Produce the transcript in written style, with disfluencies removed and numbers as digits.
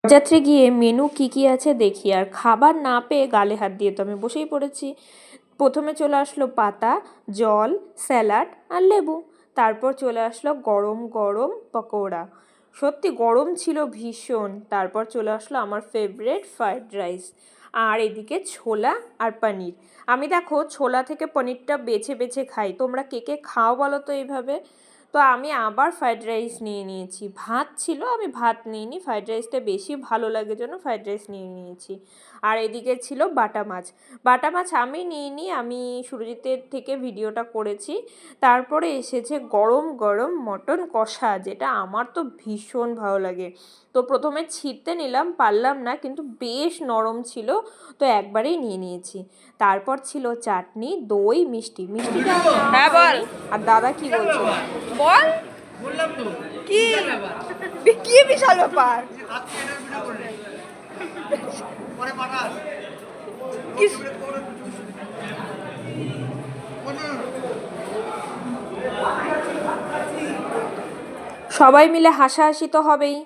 বরযাত্রী গিয়ে মেনু কি কি আছে দেখি, আর খাবার না পেয়ে গালে হাত দিয়ে তো আমি বসেই পড়েছি। প্রথমে চলে আসলো পাতা, জল, স্যালাড আর লেবু। তারপর চলে আসলো গরম গরম পকোড়া, সত্যি গরম ছিল ভীষণ। তারপর চলে আসলো আমার ফেভারিট ফ্রাইড রাইস, আর এদিকে ছোলা আর পনির। আমি দেখো ছোলা থেকে পনিরটা বেছে বেছে খাই, তোমরা কে কে খাও বলো তো এইভাবে। তো আমি আবার ফ্রাইড রাইস নিয়ে নিয়েছি, ভাত ছিল আমি ভাত নিইনি, ফ্রাইড রাইসটা বেশি ভালো লাগে জন্য ফ্রাইড রাইস নিয়ে নিয়েছি। আর এদিকে ছিল বাটা মাছ। বাটা মাছ আমি নিইনি, আমি সুরজিতের থেকে ভিডিওটা করেছি। তারপরে এসেছে গরম গরম মটন কষা, যেটা আমার তো ভীষণ ভালো লাগে। তো প্রথমে ছিঁড়তে নিলাম, পারলাম না, কিন্তু বেশ নরম ছিল, তো একবারেই নিয়ে নিয়েছি। তারপর ছিল চাটনি, দই, মিষ্টি। মিষ্টিটা হ্যাঁ বল। আর দাদা কি বলছে বল কি কি বিশাল ব্যাপার। সবাই মিলে হাসাহাসি তো হবেই।